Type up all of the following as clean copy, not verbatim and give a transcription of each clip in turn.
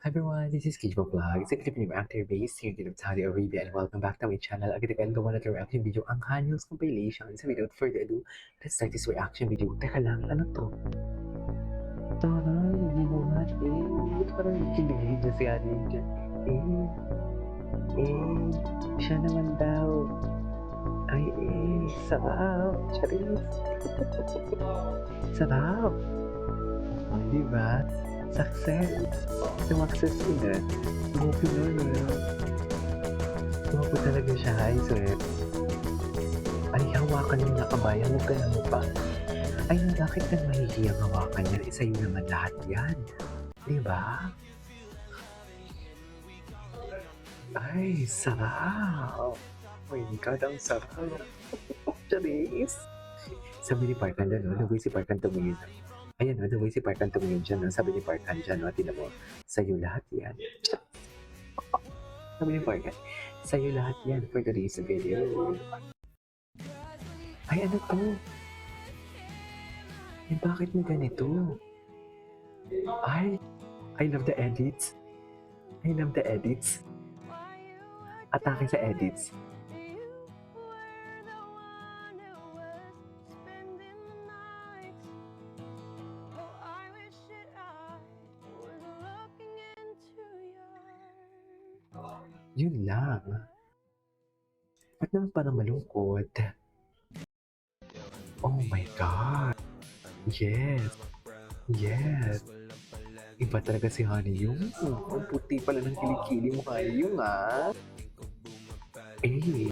Hi everyone, this is Kijo Vlog, a Filipino actor based here in Saudi Arabia, and welcome back to my channel. Agad gawa na ito reaction video ang Hanyos compilation. So without further ado, let's start this reaction video. Teka lang, ano to? Taray, hindi mo nga parang kilig na si Ate dyan. Siya naman daw. Ay, sarap. Charis. Sarap. Oh, diba? Success. Success yun. Gupi nun. Guwapo talaga siya. Ay, sir. Ay, hawakan yung nakabayan. Huwag ka na mo pa. Ay, bakit ka mahihiyang hawakan yan? Isa yun naman lahat yan. Diba? Ay, sarap. Oh my God, ang sarap. Charis. Sabi ni Parkan dyan, no? Nagawin si Parkan tumingin. Ayan, no? Nagawin si Parkan tumingin dyan, no? Sabi ni Parkan dyan, no? Tinan mo, sa'yo lahat yan. Sabi ni Parkan, sa'yo lahat yan for today's video. Ay, ano to? Eh, bakit mo ganito? Ay, I love the edits. I love the edits. Atake sa edits. Yun lang. Ba't naman parang malungkot? Oh my God. Yes. Yes. Iba talaga si Honey yung. Ang puti pala ng kilikili mo Honey yung Eh.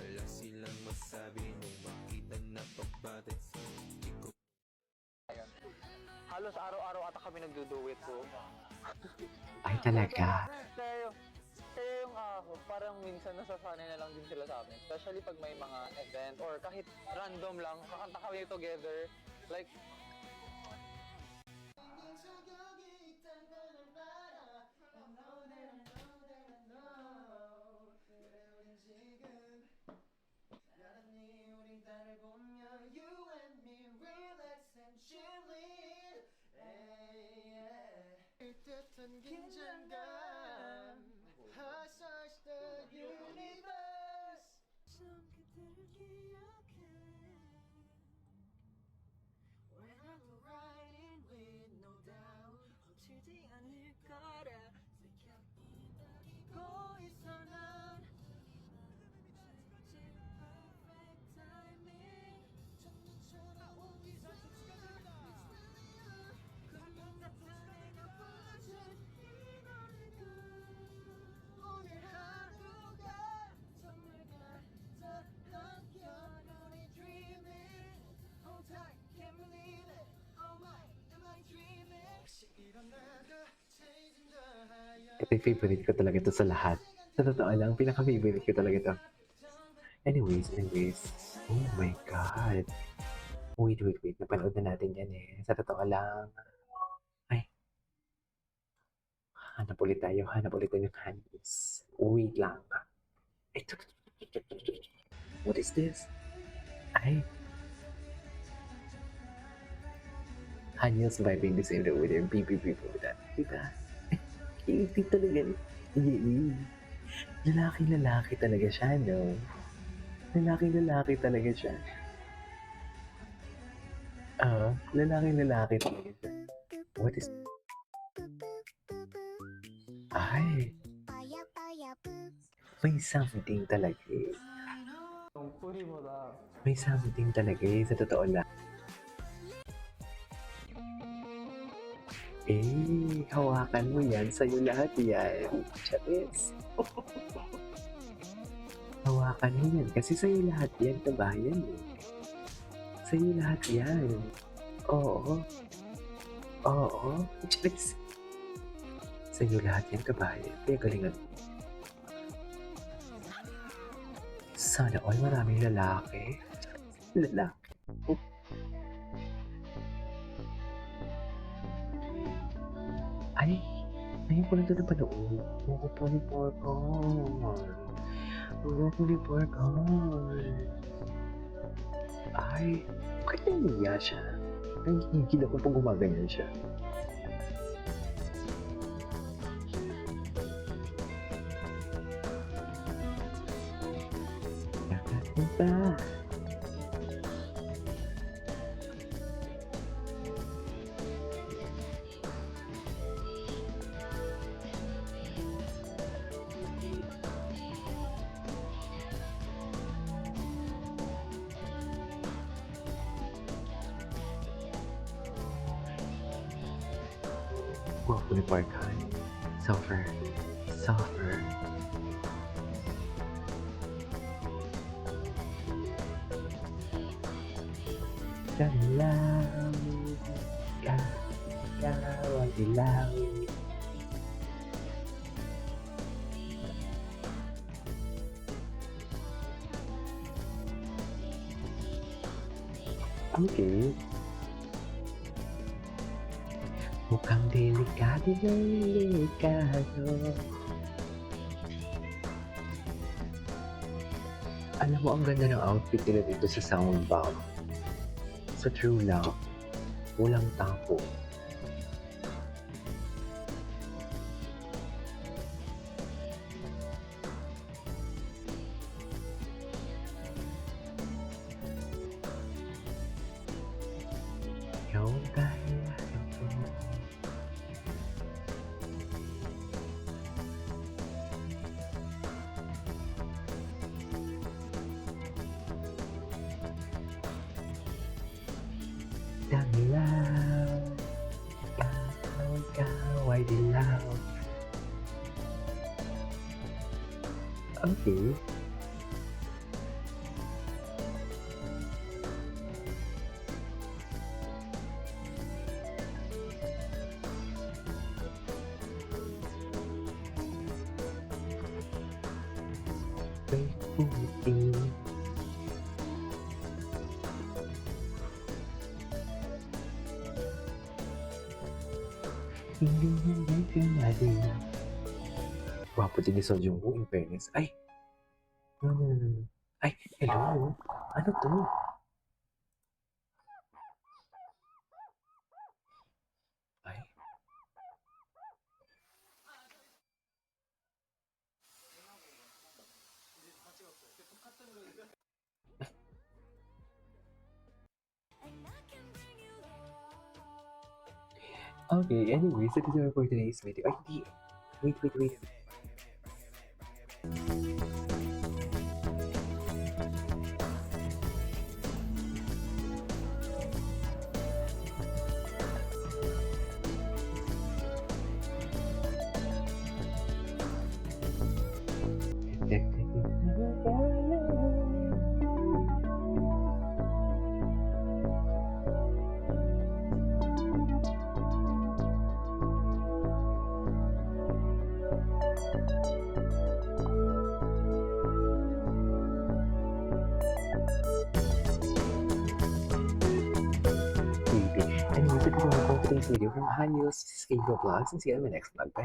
Halos araw-araw ata kami nagduduwit po. Ay talaga. Kaya yung parang minsan nasasanay na lang din sila sa amin. Especially pag may mga event or kahit random lang, kakanta kami together. Like, 긴장감 hush the universe 손끝들을 기억해 When I'm riding with no doubt 멈추지 않을 거라 기다리고 있어 난 perfect timing 전부처럼 오기 전까지 꿈 같아 내가 불러준 Ito yung favorite ko talaga ito sa lahat. Sa totoo lang, pinaka-favorite ko talaga ito. Anyways. Oh my God. Wait. Napanood na natin yan eh. Sa totoo lang. Ay. Hanap ulit tayo yung hands. Wait lang. Ito. What is this? Ay. Hanyos vibing this in the with your BBB po that. Diba? Cute talaga. Lalaki talaga siya, no? Lalaki talaga siya. Lalaki talaga siya. What is... Ay! May something talaga eh. May something talaga eh, sa totoo lang. Eh, hawakan mo yan. Sa'yo lahat yan. Charis. Hawakan mo yan. Kasi sa'yo lahat yan, kabayan eh. Sa'yo lahat yan. Oo. Charis. Sa'yo lahat yan, kabayan. Kaya galingan mo. Sana all maraming lalaki. Ay, ngayon ko lang ito napanood. Huwag po ni Porgon. Ay, bakit nangyaya siya? Nangihigil ako pag gumaganyan siya. pa. Gwapo ni Park Han. Suffer. Suffer. Kalaw. Kalaw. Dilaw. Okay. Mukhang delikado ng delikado. Alam mo, ang ganda ng outfit nila dito sa Soundbound. Sa True Love, walang tapo. Ikaw ang kailangan ko. Dilaw, ikaw ay dilaw. Okay. May puti. Hindi ka na din. Gwapo din ni Seo Joong-ho, in fairness. Ay! Ay, hello? Ano to? Ay. Okay, anyways, that is all for today's video. Ay, di. Wait. Anyways, that is all for today's video from Hanyos, Skate Vlogs, and see you in my next vlog. Bye!